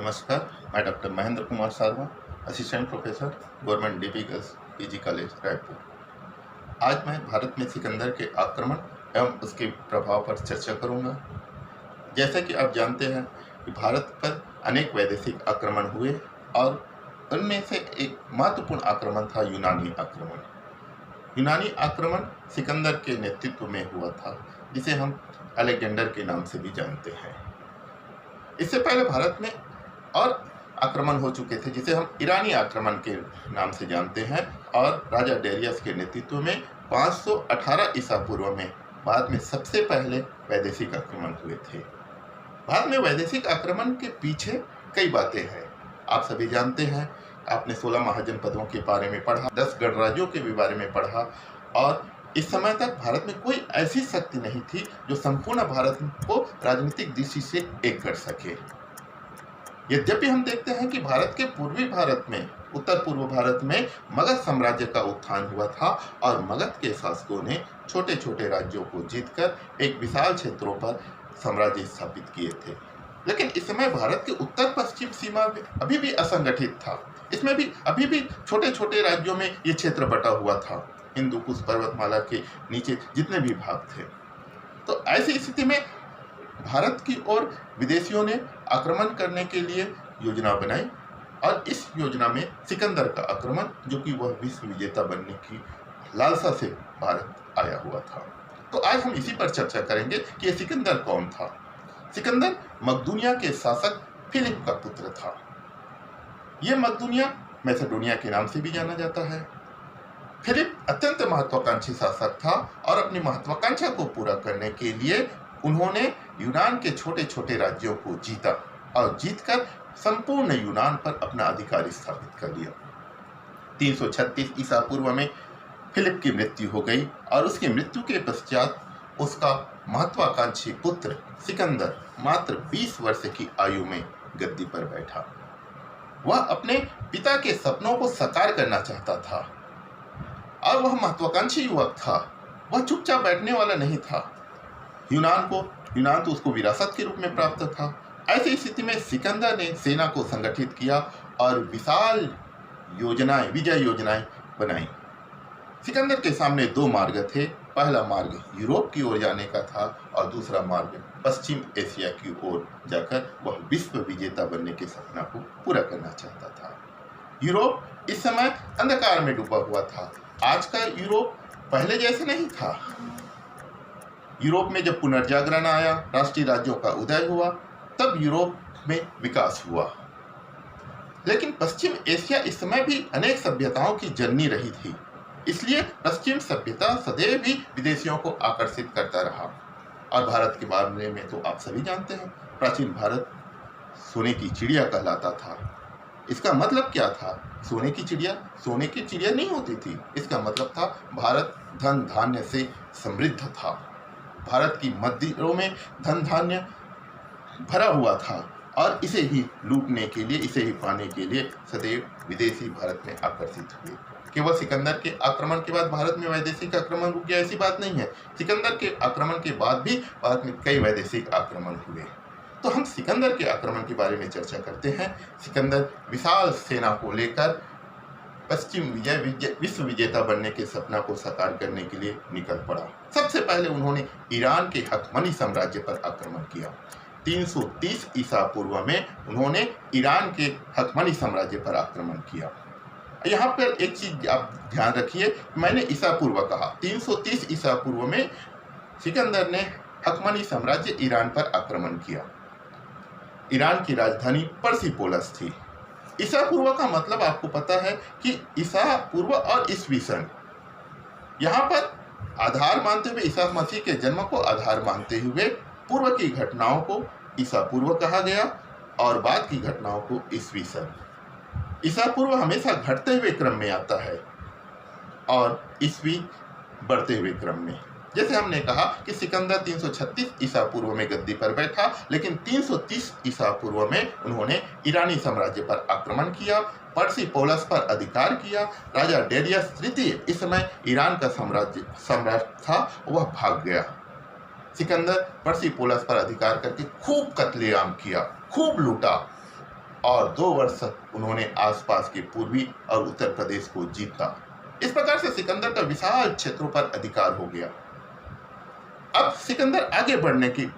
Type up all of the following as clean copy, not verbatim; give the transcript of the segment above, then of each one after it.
नमस्कार, मैं doctor Mahendra Kumar Sarwa, assistant professor, government DP girls PG college Raipur. आज मैं भारत में सिकंदर के आक्रमण एवं उसके प्रभाव पर चर्चा करूंगा। जैसा कि आप जानते हैं कि भारत पर अनेक वैदेशिक आक्रमण हुए और उनमें से एक महत्वपूर्ण आक्रमण था यूनानी आक्रमण। यूनानी आक्रमण सिकंदर के नेतृत्व में हुआ था, जिसे हम अलेक्जेंडर के नाम से भी जानते हैं। इससे पहले भारत में और आक्रमण हो चुके थे, जिसे हम ईरानी आक्रमण के नाम से जानते हैं, और राजा डेरियस के नेतृत्व में 518 ईसा पूर्व में भारत में सबसे पहले वैदेशिक आक्रमण हुए थे। भारत में वैदेशिक आक्रमण के पीछे कई बातें हैं। आप सभी जानते हैं, आपने 16 महाजनपदों के बारे में पढ़ा, 10 गणराज्यों के भी बारे में पढ़ा, और इस समय तक भारत में कोई ऐसी शक्ति नहीं थी जो संपूर्ण भारत को राजनीतिक दृष्टि से एक कर सके। यद्यपि हम देखते हैं कि भारत के पूर्वी भारत में, उत्तर पूर्व भारत में मगध साम्राज्य का उत्थान हुआ था और मगध के शासकों ने छोटे छोटे राज्यों को जीतकर एक विशाल क्षेत्रों पर साम्राज्य स्थापित किए थे। लेकिन इस समय भारत के उत्तर पश्चिम सीमा अभी भी असंगठित था। इसमें भी अभी भी छोटे छोटे राज्यों में ये क्षेत्र बटा हुआ था, हिंदू कुश पर्वतमाला के नीचे जितने भी भाग थे। तो ऐसी स्थिति में भारत की ओर विदेशियों ने आक्रमण करने के लिए योजना बनाई, और इस योजना में सिकंदर का आक्रमण, जो कि वह विश्व विजेता बनने की लालसा से भारत आया हुआ था। तो आज हम इसी पर चर्चा करेंगे कि ये सिकंदर कौन था। सिकंदर मकदूनिया के शासक फिलिप का पुत्र था। ये मकदूनिया मैसेडोनिया के नाम से भी जाना जाता है। फिलिप अत्यंत महत्वाकांक्षी शासक था, और अपनी महत्वाकांक्षा को पूरा करने के लिए उन्होंने यूनान के छोटे छोटे राज्यों को जीता और जीतकर संपूर्ण यूनान पर अपना अधिकार स्थापित कर लिया। 336 ईसा पूर्व में फिलिप की मृत्यु हो गई, और उसकी मृत्यु के पश्चात उसका महत्वाकांक्षी पुत्र सिकंदर मात्र 20 वर्ष की आयु में गद्दी पर बैठा। वह अपने पिता के सपनों को साकार करना चाहता था, और वह महत्वाकांक्षी युवक था। वह चुपचाप बैठने वाला नहीं था। यूनान तो उसको विरासत के रूप में प्राप्त था। ऐसी स्थिति में सिकंदर ने सेना को संगठित किया और विशाल विजय योजनाएं बनाई। सिकंदर के सामने दो मार्ग थे। पहला मार्ग यूरोप की ओर जाने का था, और दूसरा मार्ग पश्चिम एशिया की ओर जाकर वह विश्व विजेता बनने के सपना को पूरा करना चाहता था। यूरोप इस समय अंधकार में डूबा हुआ था। आज का यूरोप पहले जैसे नहीं था। यूरोप में जब पुनर्जागरण आया, राष्ट्रीय राज्यों का उदय हुआ, तब यूरोप में विकास हुआ। लेकिन पश्चिम एशिया इस समय भी अनेक सभ्यताओं की जननी रही थी। इसलिए पश्चिम सभ्यता सदैव भी विदेशियों को आकर्षित करता रहा। और भारत के बारे में तो आप सभी जानते हैं, प्राचीन भारत सोने की चिड़िया कहलाता था। इसका मतलब क्या था? सोने की चिड़िया नहीं होती थी। इसका मतलब था भारत धन धान्य से समृद्ध था। भारत की मंदिरों में धन धान्य भरा हुआ था, और इसे ही लूटने के लिए, इसे ही पाने के लिए सदैव विदेशी भारत में आकर्षित हुए। केवल सिकंदर के आक्रमण के बाद भारत में वैदेशिक आक्रमण रुक गया, ऐसी बात नहीं है। सिकंदर के आक्रमण के बाद भी भारत में कई वैदेशिक आक्रमण हुए। तो हम सिकंदर के आक्रमण के बारे में चर्चा करते हैं। सिकंदर विशाल सेना को लेकर पश्चिम विश्व विजेता बनने के सपना को साकार करने के लिए निकल पड़ा। सबसे पहले उन्होंने ईरान के हकमनी साम्राज्य पर आक्रमण किया। 330 ईसा पूर्व में उन्होंने ईरान के हकमनी साम्राज्य पर आक्रमण किया। यहाँ पर एक चीज आप ध्यान रखिए, मैंने ईसा पूर्व कहा। 330 ईसा पूर्व में सिकंदर ने हकमनी साम्राज्य ईरान पर आक्रमण किया। ईरान की राजधानी पर्सिपोलिस थी। ईसा पूर्व का मतलब आपको पता है कि ईसा पूर्व और ईस्वी सन। यहाँ पर आधार मानते हुए, ईसा मसीह के जन्म को आधार मानते हुए पूर्व की घटनाओं को ईसा पूर्व कहा गया, और बाद की घटनाओं को ईस्वी सन। ईसा पूर्व हमेशा घटते हुए क्रम में आता है, और ईस्वी बढ़ते हुए क्रम में। जैसे हमने कहा कि सिकंदर 336 ईसा पूर्व में गद्दी पर बैठा, लेकिन 330 ईसा पूर्व में उन्होंने ईरानी साम्राज्य पर आक्रमण किया, पर्सिपोलिस पर अधिकार किया। राजा डेरियस तृतीय इस समय ईरान का सम्राट था, वह भाग गया। सिकंदर पर्सिपोलिस पर अधिकार करके खूब कत्लेआम किया, खूब लूटा, और 2 वर्ष उन्होंने आसपास के पूर्वी और उत्तर प्रदेश को जीता। इस प्रकार से सिकंदर का विशाल क्षेत्रों पर अधिकार हो गया। अब सिकंदर आगे बढ़ने की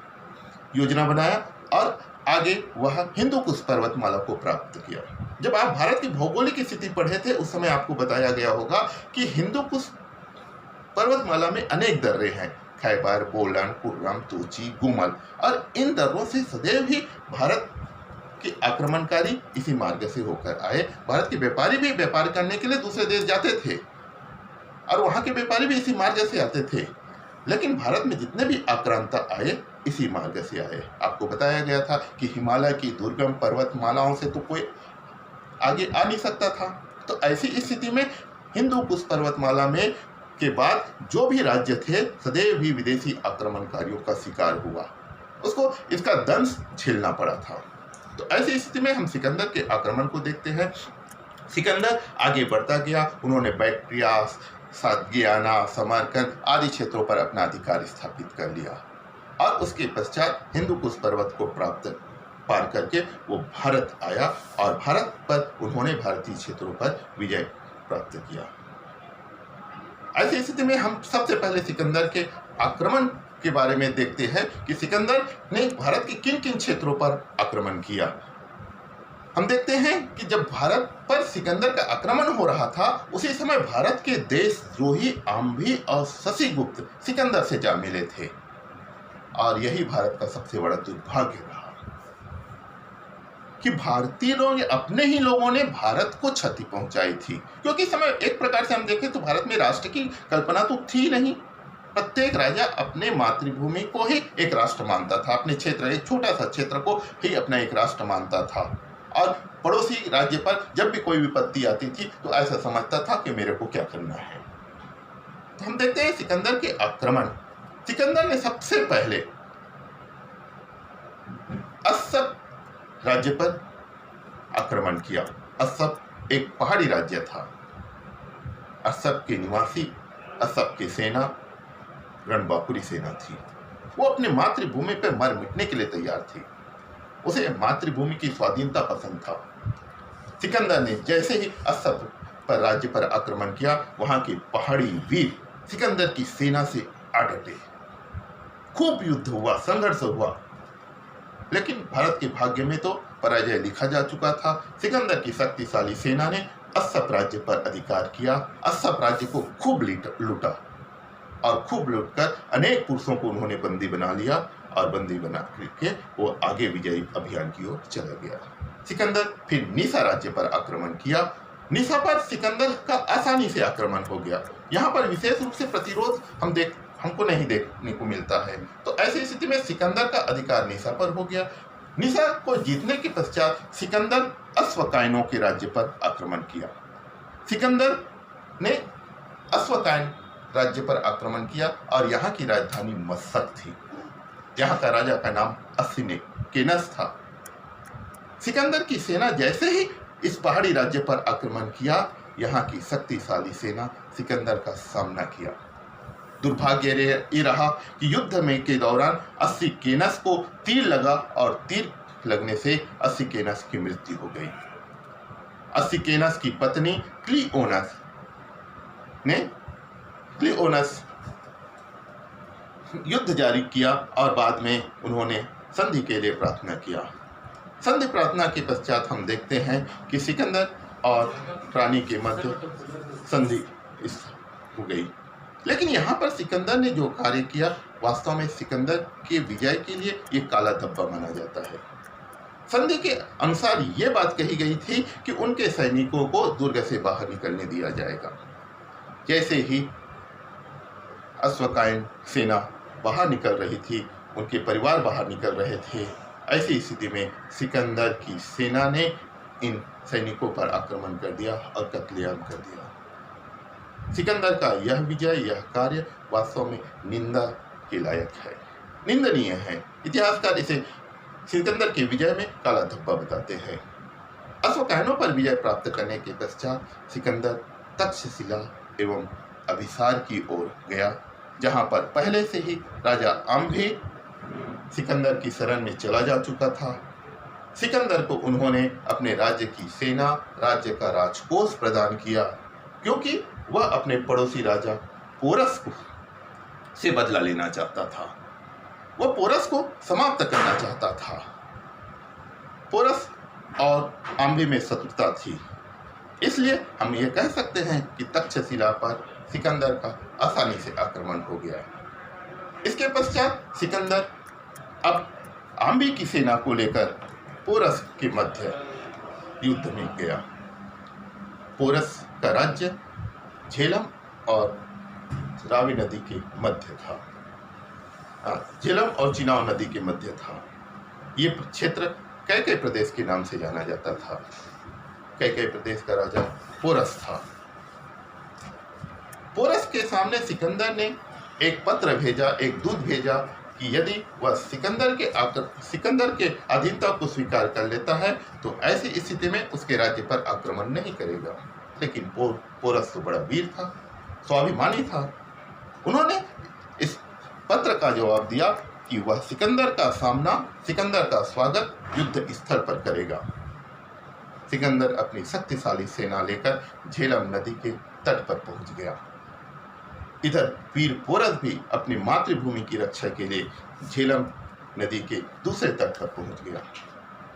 योजना बनाया और आगे वह हिंदू कुश पर्वतमाला को प्राप्त किया। जब आप भारत की भौगोलिक स्थिति पढ़े थे उस समय आपको बताया गया होगा कि हिंदू कुश पर्वतमाला में अनेक दर्रे हैं, खैबर, बोलन, कुर्रम, तोची, गुमल, और इन दर्रों से सदैव ही भारत के आक्रमणकारी इसी मार्ग से होकर आए। भारत के व्यापारी भी व्यापार करने के लिए दूसरे देश जाते थे और वहां के व्यापारी भी इसी मार्ग से आते थे, लेकिन भारत में जितने भी आक्रांता आए इसी मार्ग से आए। आपको बताया गया था कि हिमालय की दुर्गम पर्वतमालाओं से तो कोई आगे आ नहीं सकता था। तो ऐसी स्थिति में हिंदू कुश पर्वतमाला में के बाद जो भी राज्य थे सदैव ही विदेशी आक्रमणकारियों का शिकार हुआ, उसको इसका दंश झेलना पड़ा था। तो ऐसी स्थिति में हम सिकंदर के आक्रमण को देखते हैं। सिकंदर आगे बढ़ता गया। उन्होंने बैक्ट्रिया, सातगियाना, समरकंद आदि क्षेत्रों पर अपना अधिकार स्थापित कर लिया और उसके पश्चात हिंदू कुश पर्वत को पार करके वो भारत आया और भारत पर उन्होंने भारतीय क्षेत्रों पर विजय प्राप्त किया। ऐसी स्थिति में हम सबसे पहले सिकंदर के आक्रमण के बारे में देखते हैं कि सिकंदर ने भारत के किन किन क्षेत्रों पर आक्रमण किया। हम देखते हैं कि जब भारत पर सिकंदर का आक्रमण हो रहा था उसी समय भारत के देशद्रोही आम्भी और शशिगुप्त सिकंदर से जा मिले थे और यही भारत का सबसे बड़ा दुर्भाग्य रहा कि भारतीय लोग, अपने ही लोगों ने भारत को क्षति पहुंचाई थी। क्योंकि समय एक प्रकार से हम देखें तो भारत में राष्ट्र की कल्पना तो थी नहीं। प्रत्येक राजा अपने मातृभूमि को ही एक राष्ट्र मानता था, अपने क्षेत्र, एक छोटा सा क्षेत्र को ही अपना एक राष्ट्र मानता था और पड़ोसी राज्य पर जब भी कोई विपत्ति आती थी तो ऐसा समझता था कि मेरे को क्या करना है। तो हम देखते हैं सिकंदर के आक्रमण। सिकंदर ने सबसे पहले अस्सब राज्य पर आक्रमण किया। अस्सब एक पहाड़ी राज्य था। अस्सब के निवासी, अस्सब की सेना रणबांकुरी सेना थी। वो अपने मातृभूमि पर मर मिटने के लिए तैयार थी। उसे मातृभूमि की स्वाधीनता पसंद था। सिकंदर ने जैसे ही अस्सब पर राज्य पर आक्रमण किया, वहां के पहाड़ी वीर सिकंदर की सेना से आ डटे। खूब युद्ध हुआ, संघर्ष हुआ, लेकिन भारत के भाग्य में तो पराजय लिखा जा चुका था। सिकंदर की शक्तिशाली सेना ने अस्सब राज्य पर अधिकार किया। अस्सब राज्य को खूब लूटा और खूब लूटकर अनेक पुरुषों को उन्होंने बंदी बना लिया और बंदी बना करके वो आगे विजयी अभियान की ओर चला गया। सिकंदर फिर नीसा राज्य पर आक्रमण किया। नीसा पर सिकंदर का आसानी से आक्रमण हो गया। यहाँ पर विशेष रूप से प्रतिरोध हमको नहीं देखने को मिलता है। तो ऐसी स्थिति में सिकंदर का अधिकार नीसा पर हो गया। नीसा को जीतने के पश्चात सिकंदर अश्वकायनों के राज्य पर आक्रमण किया। सिकंदर ने अश्वकायन राज्य पर आक्रमण किया और यहाँ की राजधानी मशक थी। यहाँ का राजा का नाम अस्सिकेनस था। सिकंदर की सेना जैसे ही इस पहाड़ी राज्य पर आक्रमण किया, यहाँ की शक्तिशाली सेना सिकंदर का सामना किया। दुर्भाग्य ये रहा कि युद्ध में के दौरान अस्सिकेनस को तीर लगा और तीर लगने से अस्सिकेनस की मृत्यु हो गई। अस्सिकेनस की पत्नी क्लिओनस युद्ध जारी किया और बाद में उन्होंने संधि के लिए प्रार्थना किया। संधि प्रार्थना के पश्चात हम देखते हैं कि सिकंदर और रानी के मध्य संधि हो गई। लेकिन यहाँ पर सिकंदर ने जो कार्य किया, वास्तव में सिकंदर के विजय के लिए ये काला धब्बा माना जाता है। संधि के अनुसार ये बात कही गई थी कि उनके सैनिकों को दुर्ग से बाहर निकलने दिया जाएगा। जैसे ही अश्वकायन सेना बाहर निकल रही थी, उनके परिवार बाहर निकल रहे थे, ऐसी स्थिति में सिकंदर की सेना ने इन सैनिकों पर आक्रमण कर दिया और कत्लेआम कर दिया। सिकंदर का यह विजय, यह कार्य वास्तव में निंदा के लायक है, निंदनीय है। इतिहासकार इसे सिकंदर के विजय में काला धब्बा बताते हैं। अश्वकायनों पर विजय प्राप्त करने के पश्चात सिकंदर तक्षशिला एवं अभिसार की ओर गया, जहां पर पहले से ही राजा आम्भी सिकंदर की शरण में चला जा चुका था। सिकंदर को उन्होंने अपने राज्य की सेना, राज्य का राजकोष प्रदान किया, क्योंकि वह अपने पड़ोसी राजा पोरस से बदला लेना चाहता था। वह पोरस को समाप्त करना चाहता था। पोरस और आम्बी में शत्रुता थी, इसलिए हम ये कह सकते हैं कि तक्षशिला पर सिकंदर का आसानी से आक्रमण हो गया। इसके पश्चात सिकंदर अब आम्बी की सेना को लेकर पोरस के मध्य युद्ध में गया। पोरस का राज्य झेलम और रावी नदी के मध्य था। झेलम और चिनाव नदी के मध्य था। ये क्षेत्र कैकेय प्रदेश के नाम से जाना जाता था। कैकेय प्रदेश का राजा पोरस था। पोरस के सामने सिकंदर ने एक पत्र भेजा, एक दूत भेजा कि यदि वह सिकंदर के अधीनता को स्वीकार कर लेता है तो ऐसी स्थिति में उसके राज्य पर आक्रमण नहीं करेगा। लेकिन पोरस तो बड़ा वीर था, स्वाभिमानी था। उन्होंने इस पत्र का जवाब दिया कि वह सिकंदर का स्वागत युद्ध स्थल पर करेगा। सिकंदर अपनी शक्तिशाली सेना लेकर झेलम नदी के तट पर पहुंच गया। इधर वीर पोरस भी अपनी मातृभूमि की रक्षा के लिए झेलम नदी के दूसरे तट पर पहुंच गया।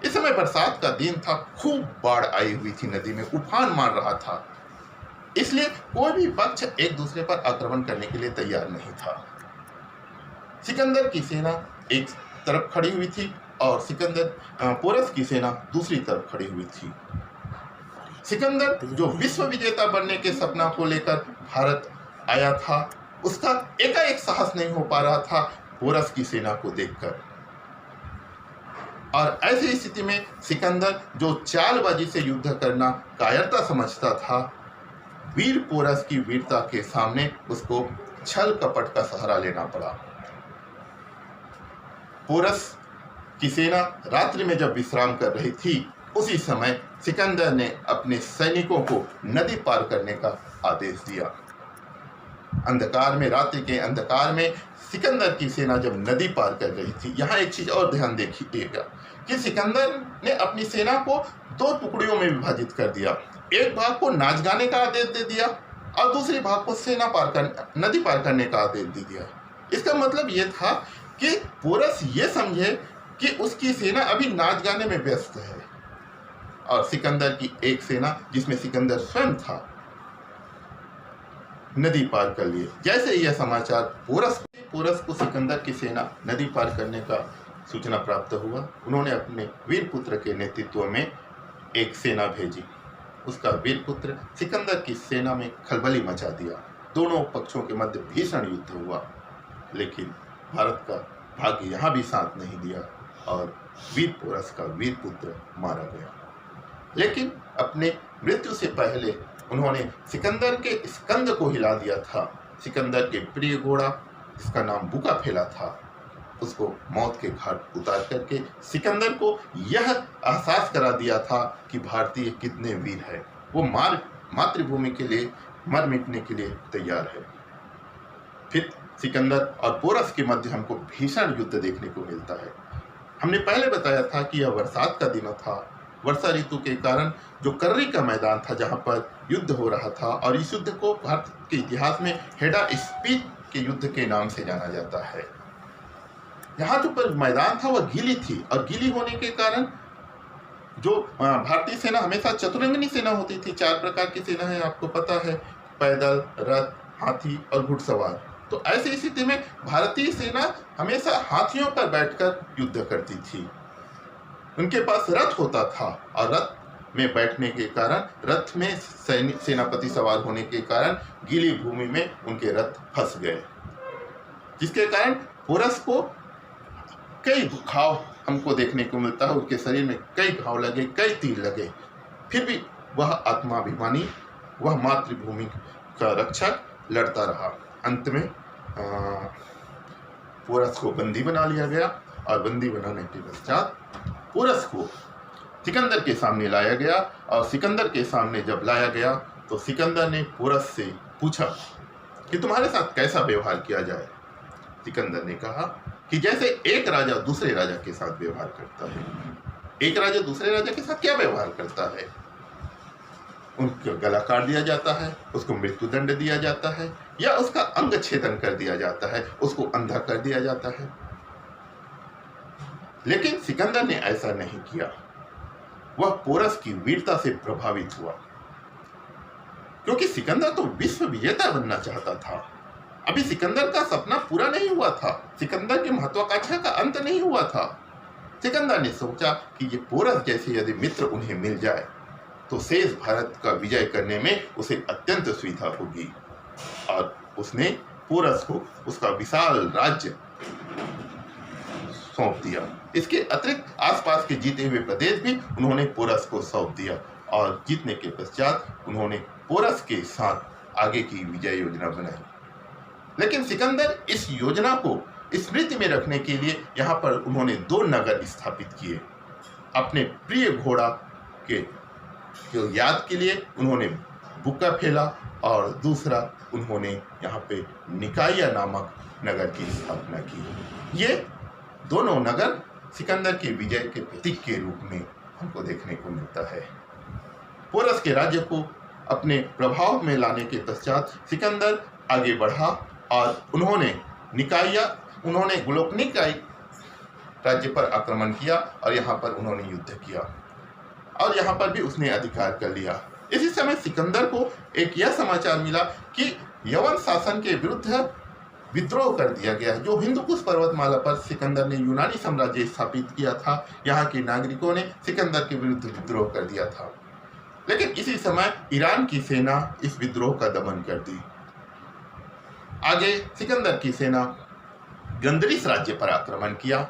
इस समय बरसात का दिन था, खूब बाढ़ आई हुई थी, नदी में उफान मार रहा था। इसलिए कोई भी पक्ष एक दूसरे पर आक्रमण करने के लिए तैयार नहीं था। सिकंदर की सेना एक तरफ खड़ी हुई थी और पोरस की सेना दूसरी तरफ खड़ी हुई थी। सिकंदर जो विश्व विजेता बनने के सपना को लेकर भारत आया था, उसका एकाएक साहस नहीं हो पा रहा था पोरस की सेना को देखकर। और ऐसी स्थिति में सिकंदर जो चालबाजी से युद्ध करना कायरता समझता था, वीर पोरस की वीरता के सामने उसको छल कपट का सहारा लेना पड़ा। पोरस की सेना रात्रि में जब विश्राम कर रही थी, उसी समय सिकंदर ने अपने सैनिकों को नदी पार करने का आदेश दिया। अंधकार में, रात्रि के अंधकार में सिकंदर की सेना जब नदी पार कर रही थी, यहाँ एक चीज और ध्यान देखिएगा कि सिकंदर ने अपनी सेना को दो टुकड़ियों में विभाजित कर दिया। एक भाग को नाच गाने का आदेश दे दिया और दूसरे भाग को नदी पार करने का आदेश दे दिया। इसका मतलब ये था कि पोरस ये समझे कि उसकी सेना अभी नाच गाने में व्यस्त है और सिकंदर की एक सेना, जिसमें सिकंदर स्वयं था, नदी पार कर लिए। जैसे यह समाचार पोरस को सिकंदर की सेना नदी पार करने का सूचना प्राप्त हुआ, उन्होंने अपने वीर पुत्र के नेतृत्व में एक सेना भेजी। उसका वीर पुत्र सिकंदर की सेना में खलबली मचा दिया। दोनों पक्षों के मध्य भीषण युद्ध हुआ, लेकिन भारत का भाग्य यहाँ भी साथ नहीं दिया और वीर पोरस का वीर पुत्र मारा गया। लेकिन अपने मृत्यु से पहले उन्होंने सिकंदर के स्कंद को हिला दिया था। सिकंदर के प्रिय घोड़ा, जिसका नाम बुका फैला था, उसको मौत के घाट उतार करके सिकंदर को यह एहसास करा दिया था कि भारतीय कितने वीर है। वो मातृभूमि के लिए मर मिटने के लिए तैयार है। फिर सिकंदर और पोरस के मध्य हमको भीषण युद्ध देखने को मिलता है। हमने पहले बताया था कि यह बरसात का दिन था। वर्षा ऋतु के कारण जो कर्री का मैदान था, जहाँ पर युद्ध हो रहा था, और इस युद्ध को भारत के इतिहास में हेडा स्पीच के युद्ध के नाम से जाना जाता है। यहाँ जो पर मैदान था वह गीली थी और गीली होने के कारण जो भारतीय सेना हमेशा चतुरंगिनी सेना होती थी। 4 प्रकार की सेना है, आपको पता है, पैदल, रथ, हाथी और घुड़सवार। तो ऐसी स्थिति में भारतीय सेना हमेशा हाथियों पर बैठकर युद्ध करती थी। उनके पास रथ होता था और रथ में बैठने के कारण, रथ में सेनापति सवार होने के कारण गीली भूमि में उनके रथ फंस गए, जिसके कारण पोरस को कई घाव हमको देखने को मिलता है। उसके शरीर में कई घाव लगे, कई तीर लगे, फिर भी वह आत्माभिमानी, वह मातृभूमि का रक्षक लड़ता रहा। अंत में पोरस को बंदी बना लिया गया और बंदी बनाने के पश्चात पोरस को सिकंदर के सामने लाया गया। और सिकंदर के सामने जब लाया गया तो सिकंदर ने पोरस से पूछा कि तुम्हारे साथ कैसा व्यवहार किया जाए। सिकंदर ने कहा कि जैसे एक राजा दूसरे राजा के साथ व्यवहार करता है। एक राजा दूसरे राजा के साथ क्या व्यवहार करता है? उनका गला काट दिया जाता है, उसको मृत्युदंड दिया जाता है, या उसका अंग छेदन कर दिया जाता है, उसको अंधा कर दिया जाता है। लेकिन सिकंदर ने ऐसा नहीं किया। वह पोरस की वीरता से प्रभावित हुआ, क्योंकि सिकंदर तो विश्व विजेता बनना चाहता था। अभी सिकंदर का सपना पूरा नहीं हुआ था, सिकंदर की महत्वाकांक्षा का अंत नहीं हुआ था। सिकंदर ने सोचा कि ये पोरस जैसे यदि मित्र उन्हें मिल जाए तो शेष भारत का विजय करने में उसे अत्यंत सुविधा होगी, और उसने पोरस को उसका विशाल राज्य सौंप दिया। इसके अतिरिक्त आसपास के जीते हुए प्रदेश भी उन्होंने पोरस को सौंप दिया, और जीतने के पश्चात उन्होंने पोरस के साथ आगे की विजय योजना बनाई। लेकिन सिकंदर इस योजना को स्मृति में रखने के लिए यहाँ पर उन्होंने 2 नगर स्थापित किए। अपने प्रिय घोड़ा के याद के लिए उन्होंने बुक्का फैला, और दूसरा उन्होंने यहाँ पे निकाया नामक नगर की स्थापना की। ये दोनों नगर सिकंदर के विजय के प्रतीक के रूप में हमको देखने को मिलता है। पोरस के राज्य को अपने प्रभाव में लाने के पश्चात सिकंदर आगे बढ़ा, और उन्होंने गुलोकनिकाई राज्य पर आक्रमण किया, और यहाँ पर उन्होंने युद्ध किया, और यहाँ पर भी उसने अधिकार कर लिया। इसी समय सिकंदर को एक यह समाचार मिला कि यवन शासन के विरुद्ध विद्रोह कर दिया गया। जो हिंदुकुश पर्वतमाला पर सिकंदर ने यूनानी साम्राज्य स्थापित किया था, यहाँ के नागरिकों ने सिकंदर के विरुद्ध विद्रोह कर दिया था। लेकिन इसी समय ईरान की सेना इस विद्रोह का दमन कर दी। आगे सिकंदर की सेना गंदरिस राज्य पर आक्रमण किया।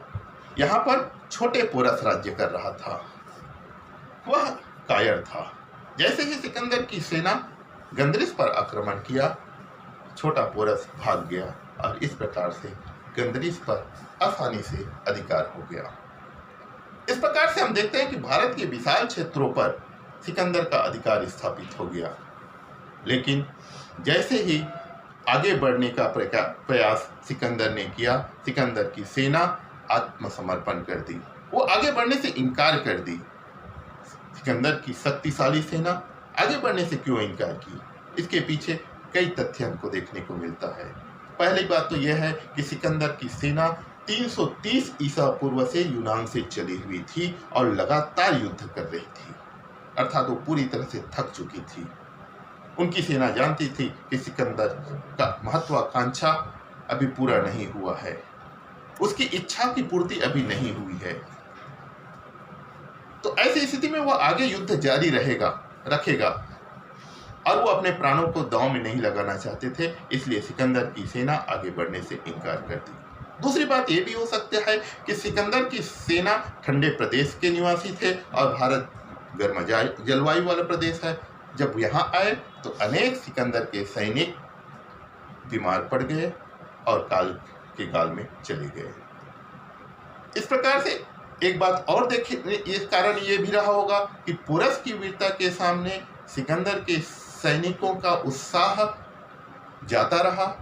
यहाँ पर छोटे पोरस राज्य कर रहा था, वह कायर था। जैसे ही सिकंदर की सेना गंदरिस पर आक्रमण किया, छोटा पोरस भाग गया, और इस प्रकार से गंदरिस पर आसानी से अधिकार हो गया। इस प्रकार से हम देखते हैं कि भारत के विशाल क्षेत्रों पर सिकंदर का अधिकार स्थापित हो गया। लेकिन जैसे ही आगे बढ़ने का प्रयास सिकंदर ने किया, सिकंदर की सेना आत्मसमर्पण कर दी, वो आगे बढ़ने से इनकार कर दी। सिकंदर की शक्तिशाली सेना आगे बढ़ने से क्यों इनकार की? इसके पीछे कई तथ्य हमको देखने को मिलता है। पहली बात तो यह है कि सिकंदर की सेना 330 ईसा पूर्व से यूनान से चली हुई थी और लगातार युद्ध कर रही थी, अर्थात वो पूरी तरह से थक चुकी थी। उनकी सेना जानती थी कि सिकंदर का महत्वाकांक्षा अभी पूरा नहीं हुआ है, उसकी इच्छा की पूर्ति अभी नहीं हुई है। तो ऐसी स्थिति में वह आगे युद्ध जारी रखेगा, और वो अपने प्राणों को दांव में नहीं लगाना चाहते थे, इसलिए सिकंदर की सेना आगे बढ़ने से इनकार कर दी। दूसरी बात यह भी हो सकता है कि सिकंदर की सेना ठंडे प्रदेश के निवासी थे, और भारत गर्म जलवायु वाला प्रदेश है। जब यहाँ आए तो अनेक सिकंदर के सैनिक बीमार पड़ गए और काल के गाल में चले गए। इस प्रकार से एक बात और देखिए, इस कारण ये भी रहा होगा कि पोरस की वीरता के सामने सिकंदर के सैनिकों का उत्साह जाता रहा।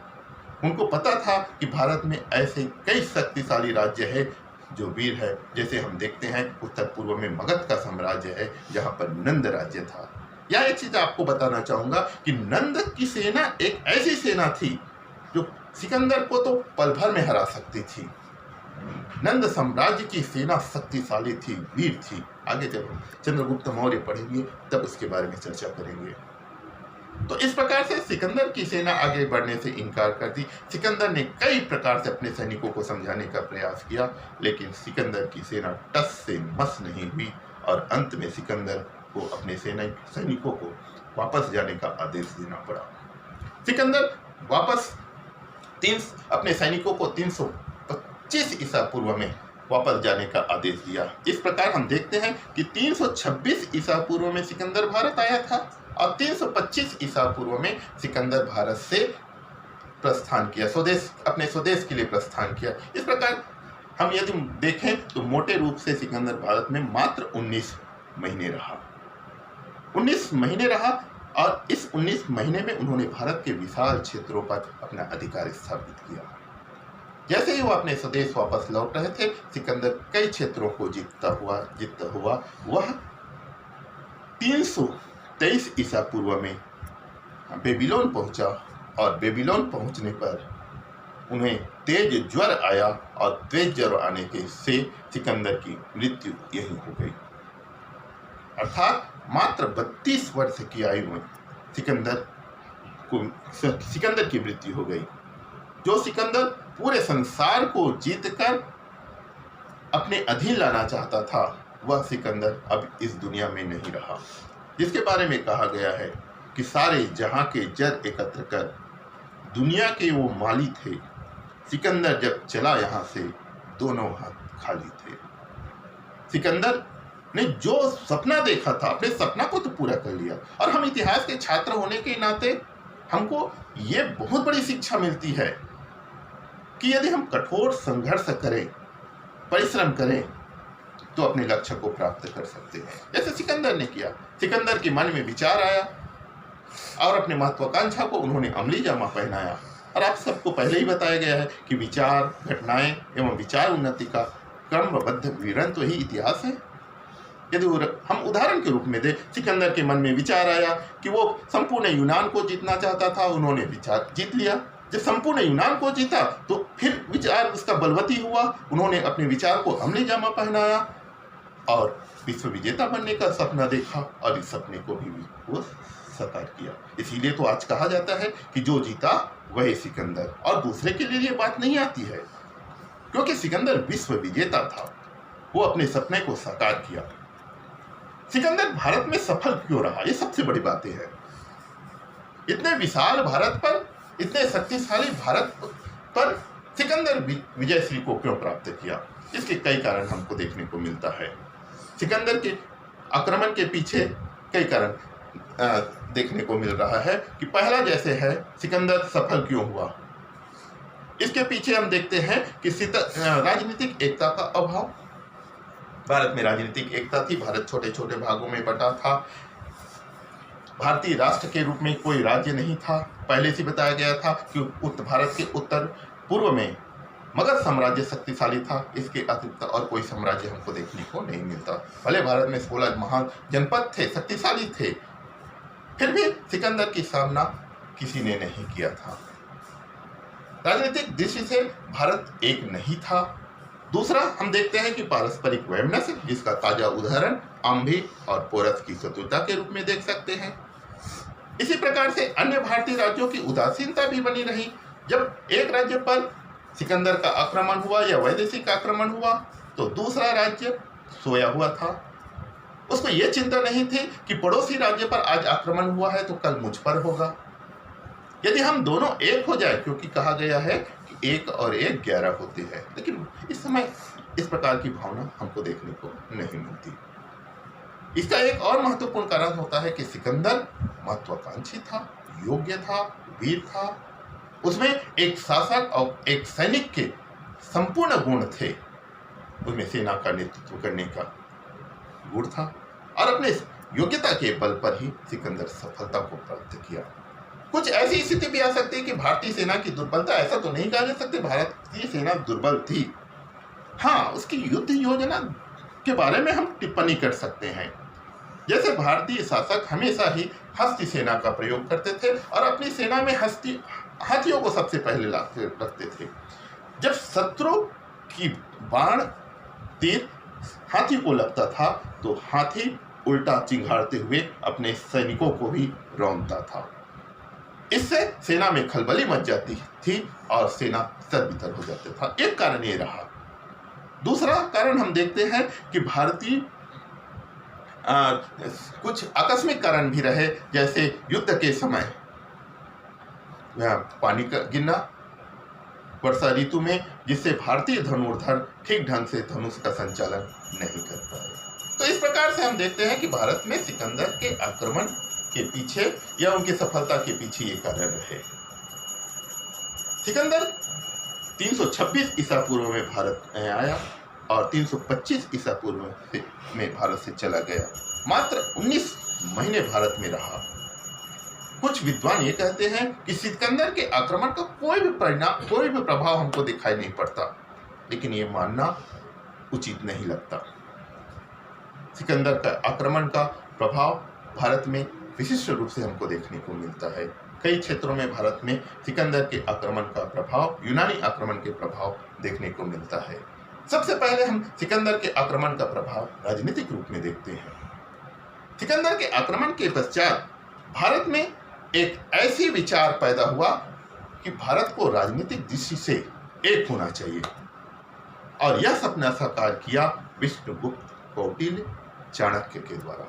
उनको पता था कि भारत में ऐसे कई शक्तिशाली राज्य है जो वीर है। जैसे हम देखते हैं उत्तर पूर्व में मगध का साम्राज्य है, जहाँ पर नंद राज्य था। यह एक चीज आपको बताना चाहूंगा कि नंद की सेना एक ऐसी सेना थी जो सिकंदर को तो पल भर में हरा सकती थी। नंद साम्राज्य की सेना शक्तिशाली थी, वीर थी। आगे जब हम चंद्रगुप्त मौर्य पढ़ेंगे तब उसके बारे में चर्चा करेंगे। तो इस प्रकार से सिकंदर की सेना आगे बढ़ने से इनकार कर दी। सिकंदर ने कई प्रकार से अपने सैनिकों को समझाने का प्रयास किया, लेकिन सिकंदर की सेना टस से मस नहीं हुई, और अंत में सिकंदर को अपने सैनिकों को वापस जाने का आदेश देना पड़ा। सिकंदर वापस अपने सैनिकों को 325 ईसा पूर्व में वापस जाने का आदेश दिया। इस प्रकार हम देखते हैं कि 326 ईसा पूर्व में सिकंदर भारत आया था, और 325 ईसा पूर्व में सिकंदर भारत से प्रस्थान किया, अपने स्वदेश के लिए प्रस्थान किया। इस प्रकार हम यदि देखें तो मोटे रूप से सिकंदर भारत में मात्र 19 महीने रहा। 19 महीने रहा, और इस 19 महीने में उन्होंने भारत के विशाल क्षेत्रों पर अपना अधिकार स्थापित किया। जैसे ही वो अपने स्वदेश वापस लौट रहे थे, सिकंदर कई क्षेत्रों को जीतता हुआ वह 323 ईसा पूर्व में बेबीलोन पहुंचा और बेबीलोन पहुंचने पर उन्हें तेज ज्वर आया और तेज ज्वर आने के से सिकंदर की मृत्यु यही हो गई। अर्थात मात्र 32 वर्ष की आयु में सिकंदर की मृत्यु हो गई। जो सिकंदर पूरे संसार को जीतकर अपने अधीन लाना चाहता था, वह सिकंदर अब इस दुनिया में नहीं रहा, जिसके बारे में कहा गया है कि सारे जहां के जर एकत्र कर दुनिया के वो माली थे। सिकंदर जब चला यहाँ से, दोनों हाथ खाली थे। सिकंदर ने जो सपना देखा था, अपने सपना को तो पूरा कर लिया। और हम इतिहास के छात्र होने के नाते हमको ये बहुत बड़ी शिक्षा मिलती है कि यदि हम कठोर संघर्ष करें, परिश्रम करें, तो अपने लक्ष्य को प्राप्त कर सकते हैं, जैसे सिकंदर ने किया। सिकंदर के मन में विचार आया और अपने महत्वाकांक्षा को उन्होंने अमली जामा पहनाया। और आप सबको पहले ही बताया गया है कि विचार, घटनाएं एवं विचार उन्नति का क्रमबद्ध विवरण तो ही इतिहास है। यदि हम उदाहरण के रूप में दें, सिकंदर के मन में विचार आया कि वो संपूर्ण यूनान को जीतना चाहता था, उन्होंने विचार जीत लिया। जब संपूर्ण यूनान को जीता तो फिर विचार उसका बलवती हुआ, उन्होंने अपने विचार को अमली जामा पहनाया और विश्व विजेता बनने का सपना देखा और इस सपने को भी वो साकार किया। इसीलिए तो आज कहा जाता है कि जो जीता वही सिकंदर, और दूसरे के लिए ये बात नहीं आती है, क्योंकि सिकंदर विश्व विजेता था, वो अपने सपने को साकार किया। सिकंदर भारत में सफल क्यों रहा, ये सबसे बड़ी बातें है। इतने विशाल भारत पर, इतने शक्तिशाली भारत पर सिकंदर विजयश्री को क्यों प्राप्त किया, इसके कई कारण हमको देखने को मिलता है। सिकंदर के आक्रमण के पीछे कई कारण देखने को मिल रहा है कि पहला जैसे है, सिकंदर सफल क्यों हुआ। इसके पीछे हम देखते हैं कि राजनीतिक एकता का अभाव। भारत में राजनीतिक एकता थी, भारत छोटे छोटे भागों में बटा था, भारतीय राष्ट्र के रूप में कोई राज्य नहीं था। पहले से बताया गया था कि उत्तर भारत के उत्तर पूर्व में मगध साम्राज्य शक्तिशाली था, इसके अतिरिक्त और कोई साम्राज्य हमको देखने को नहीं मिलता। भले भारत में 16 महान जनपद थे, शक्तिशाली थे, फिर भी सिकंदर की सामना किसी ने नहीं किया था। राजनीतिक दृष्टि से भारत एक नहीं था। दूसरा हम देखते हैं कि पारस्परिक वैमनस्य, जिसका ताजा उदाहरण आम्भी और पोरस की शत्रुता के रूप में देख सकते हैं। इसी प्रकार से अन्य भारतीय राज्यों की उदासीनता भी बनी रही। जब एक राज्य पर सिकंदर का आक्रमण हुआ या वैदेशिक आक्रमण हुआ, तो दूसरा राज्य सोया हुआ था। उसको ये चिंता नहीं थी कि पड़ोसी राज्य पर आज आक्रमण हुआ है तो कल मुझ पर होगा। यदि हम दोनों एक हो जाए, क्योंकि कहा गया है कि 1 और 1 11 होते हैं, लेकिन इस समय इस प्रकार की भावना हमको देखने को नहीं मिलती। इसका एक और महत्वपूर्ण कारण होता है कि सिकंदर महत्वाकांक्षी था, योग्य था, वीर था। उसमें एक शासक और एक सैनिक के संपूर्ण गुण थे। उसमें सेना का नेतृत्व करने का गुण था और अपने योग्यता के बल पर ही सिकंदर सफलता को प्राप्त किया। कुछ ऐसी स्थिति भी आ सकती है कि भारतीय सेना की दुर्बलता, ऐसा तो नहीं कहा जा सकते भारतीय सेना दुर्बल थी। हाँ, उसकी युद्ध योजना के बारे में हम टिप्पणी कर सकते हैं। जैसे भारतीय शासक हमेशा ही हस्ती सेना का प्रयोग करते थे और अपनी सेना में हाथियों को सबसे पहले रखते थे। जब शत्रु की बाण तीर हाथी को लगता था तो हाथी उल्टा चिंघाड़ते हुए अपने सैनिकों को भी रौंदता था। इससे सेना में खलबली मच जाती थी और सेना तरबितर हो जाता था। एक कारण ये रहा। दूसरा कारण हम देखते हैं कि भारतीय कुछ आकस्मिक कारण भी रहे, जैसे युद्ध के समय पानी का गिरना वर्षा ऋतु में, जिससे भारतीय धनुर्धर ठीक ढंग से धनुष का संचालन नहीं कर पाए। तो इस प्रकार से हम देखते हैं कि भारत में सिकंदर के आक्रमण के पीछे या उनकी सफलता के पीछे ये कारण रहे। सिकंदर 326 ईसा पूर्व में भारत में आया और 325 ईसा पूर्व में भारत से चला गया। मात्र 19 महीने भारत में रहा। कुछ विद्वान ये कहते हैं कि सिकंदर के आक्रमण का कोई भी परिणाम, कोई भी प्रभाव हमको दिखाई नहीं पड़ता, लेकिन ये मानना उचित नहीं लगता। सिकंदर का आक्रमण का प्रभाव भारत में विशिष्ट रूप से हमको देखने को मिलता है। कई क्षेत्रों में भारत में सिकंदर के आक्रमण का प्रभाव, यूनानी आक्रमण के प्रभाव देखने को मिलता है। सबसे पहले हम सिकंदर के आक्रमण का प्रभाव राजनीतिक रूप में देखते हैं। सिकंदर के आक्रमण के पश्चात भारत में एक ऐसी विचार पैदा हुआ कि भारत को राजनीतिक दृष्टि से एक होना चाहिए, और यह सपना साकार किया विष्णुगुप्त, कौटिल्य, चाणक्य के द्वारा।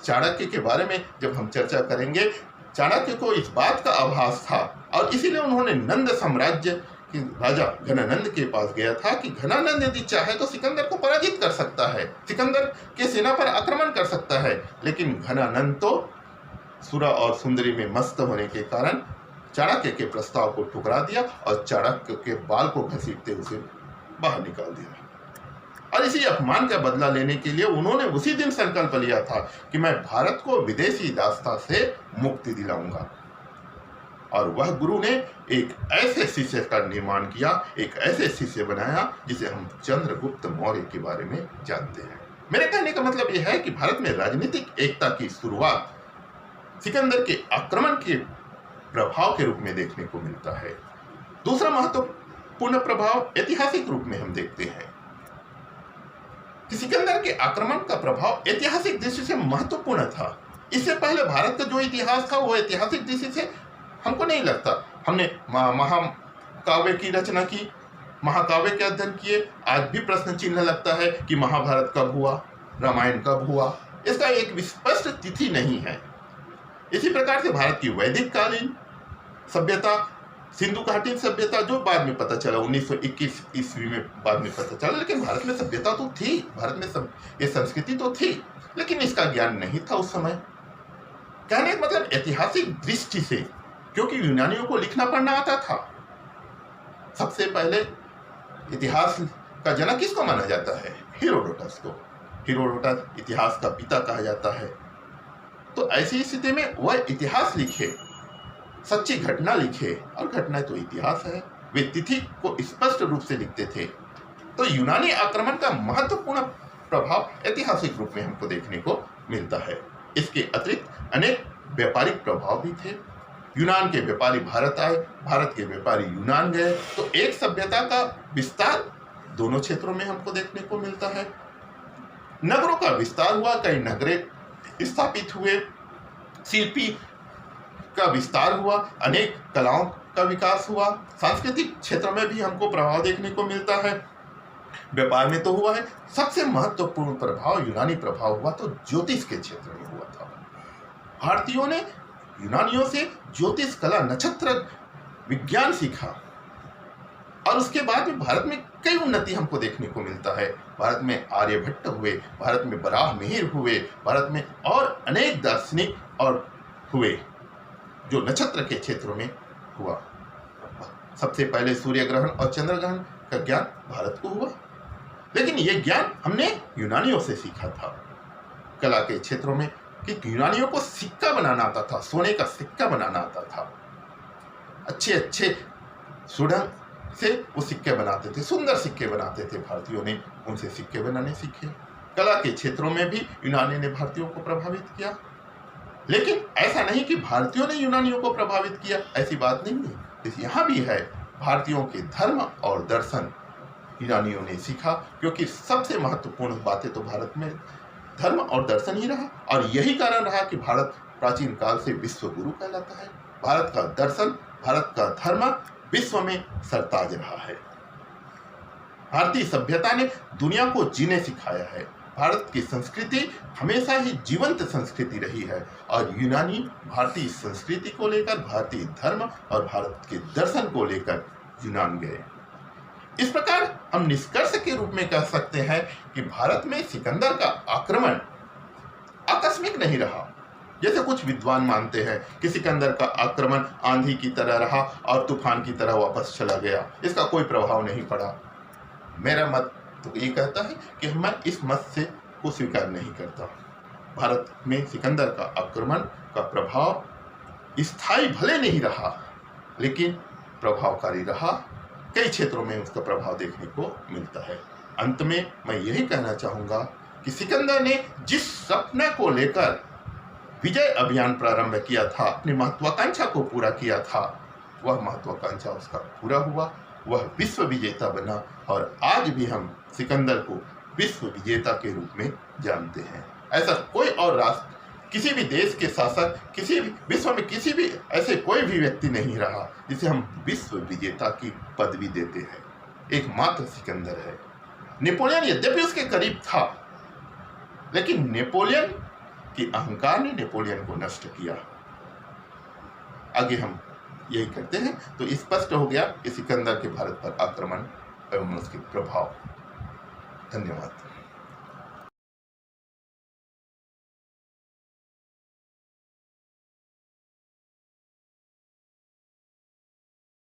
चाणक्य के बारे में जब हम चर्चा करेंगे, चाणक्य को इस बात का आभास था और इसीलिए उन्होंने नंद साम्राज्य के राजा घनानंद के पास गया था कि घनानंद यदि चाहे तो सिकंदर को पराजित कर सकता है, सिकंदर के सेना पर आक्रमण कर सकता है। लेकिन घनानंद तो सुरा और सुंदरी में मस्त होने के कारण चाणक्य के प्रस्ताव को ठुकरा दिया और चाणक्य के बाल को घसीटते उसे बाहर निकाल दिया। और इसी अपमान का बदला लेने के लिए उन्होंने उसी दिन संकल्प लिया था कि मैं भारत को विदेशी दासता से मुक्ति दिलाऊंगा। और वह गुरु ने एक ऐसे शिष्य का निर्माण किया, एक ऐसे शिष्य बनाया जिसे हम चंद्रगुप्त मौर्य के बारे में जानते हैं। मेरे कहने का मतलब यह है कि भारत में राजनीतिक एकता की शुरुआत सिकंदर के आक्रमण के प्रभाव के रूप में देखने को मिलता है। दूसरा महत्वपूर्ण प्रभाव ऐतिहासिक रूप में हम देखते हैं कि सिकंदर के आक्रमण का प्रभाव ऐतिहासिक दृष्टि से महत्वपूर्ण था। इससे पहले भारत का जो इतिहास था वो ऐतिहासिक दृष्टि से हमको नहीं लगता। हमने महाकाव्य की रचना की, महाकाव्य के अध्ययन किए, आज भी प्रश्न चिन्ह लगता है कि महाभारत कब हुआ, रामायण कब हुआ, इसका एक स्पष्ट तिथि नहीं है। इसी प्रकार से भारत की वैदिक कालीन सभ्यता, सिंधु घाटी सभ्यता, जो बाद में पता चला 1921 ईस्वी में बाद में पता चला, लेकिन भारत में सभ्यता तो थी, भारत में ये संस्कृति तो थी, लेकिन इसका ज्ञान नहीं था उस समय। कहने का मतलब ऐतिहासिक दृष्टि से, क्योंकि यूनानियों को लिखना पढ़ना आता था। सबसे पहले इतिहास का जनक किसको माना जाता है? हेरोडोटस को। हेरोडोटस इतिहास का पिता कहा जाता है। तो ऐसी स्थिति में वह इतिहास लिखे, सच्ची घटना लिखे, और घटना तो इतिहास है, वे तिथि को स्पष्ट रूप से लिखते थे। तो यूनानी आक्रमण का महत्वपूर्ण प्रभाव ऐतिहासिक रूप में हमको देखने को मिलता है। इसके अतिरिक्त अनेक व्यापारिक प्रभाव भी थे। यूनान के व्यापारी भारत आए, भारत के व्यापारी यूनान गए, तो एक सभ्यता का विस्तार दोनों क्षेत्रों में हमको देखने को मिलता है। नगरों का विस्तार हुआ, कई नगरे स्थापित हुए, शिल्पी का विस्तार हुआ, अनेक कलाओं का विकास हुआ, सांस्कृतिक क्षेत्र में भी हमको प्रभाव देखने को मिलता है, व्यापार में तो हुआ है। सबसे महत्वपूर्ण प्रभाव, यूनानी प्रभाव हुआ तो ज्योतिष के क्षेत्र में हुआ था। भारतीयों ने यूनानियों से ज्योतिष कला, नक्षत्र विज्ञान सीखा, और उसके बाद में भारत में कई उन्नति हमको देखने को मिलता है। भारत में आर्यभट्ट हुए, भारत में बराह मिहिर हुए, भारत में और अनेक दार्शनिक और हुए जो नक्षत्र के क्षेत्रों में हुआ। सबसे पहले सूर्य ग्रहण और चंद्र ग्रहण का ज्ञान भारत को हुआ, लेकिन ये ज्ञान हमने यूनानियों से सीखा था। कला के क्षेत्रों में कि यूनानियों को सिक्का बनाना आता था, सोने का सिक्का बनाना आता था, अच्छे अच्छे सुढ़ंग से वो सिक्के बनाते थे, सुंदर सिक्के बनाते थे। भारतीयों ने उनसे सिक्के बनाने सीखे। कला के क्षेत्रों में भी यूनानी ने भारतीयों को प्रभावित किया, लेकिन ऐसा नहीं कि भारतीयों ने यूनानियों को प्रभावित किया, ऐसी बात नहीं है। यहाँ भी है, भारतीयों के धर्म और दर्शन यूनानियों ने सीखा, क्योंकि सबसे महत्वपूर्ण बातें तो भारत में धर्म और दर्शन ही रहा, और यही कारण रहा कि भारत प्राचीन काल से विश्व गुरु कहलाता है। भारत का दर्शन, भारत का धर्म विश्व में सरताज रहा है। भारतीय सभ्यता ने दुनिया को जीने सिखाया है। भारत की संस्कृति हमेशा ही जीवंत संस्कृति रही है, और यूनानी भारतीय संस्कृति को लेकर, भारतीय धर्म और भारत के दर्शन को लेकर यूनान गए। इस प्रकार हम निष्कर्ष के रूप में कह सकते हैं कि भारत में सिकंदर का आक्रमण आकस्मिक नहीं रहा, जैसे कुछ विद्वान मानते हैं कि सिकंदर का आक्रमण आंधी की तरह रहा और तूफान की तरह वापस चला गया, इसका कोई प्रभाव नहीं पड़ा। मेरा मत तो ये कहता है कि मैं इस मत से को स्वीकार नहीं करता। भारत में सिकंदर का आक्रमण का प्रभाव स्थायी भले नहीं रहा लेकिन प्रभावकारी रहा। कई क्षेत्रों में उसका प्रभाव देखने को मिलता है। अंत में मैं यही कहना चाहूँगा कि सिकंदर ने जिस सपने को लेकर विजय अभियान प्रारंभ किया था, अपनी महत्वाकांक्षा को पूरा किया था, वह महत्वाकांक्षा उसका पूरा हुआ, वह विश्व विजेता बना। और आज भी हम सिकंदर को विश्व विजेता के रूप में जानते हैं। ऐसा कोई और राष्ट्र, किसी भी देश के शासक, किसी भी विश्व में किसी भी ऐसे कोई भी व्यक्ति नहीं रहा जिसे हम विश्व विजेता की पदवी देते हैं। एकमात्र सिकंदर है। नेपोलियन यद्यपि उसके करीब था, लेकिन नेपोलियन की अहंकार ने नेपोलियन को नष्ट किया। आगे हम यही करते हैं तो स्पष्ट हो गया कि सिकंदर के भारत पर आक्रमण एवं उसके प्रभाव। धन्यवाद।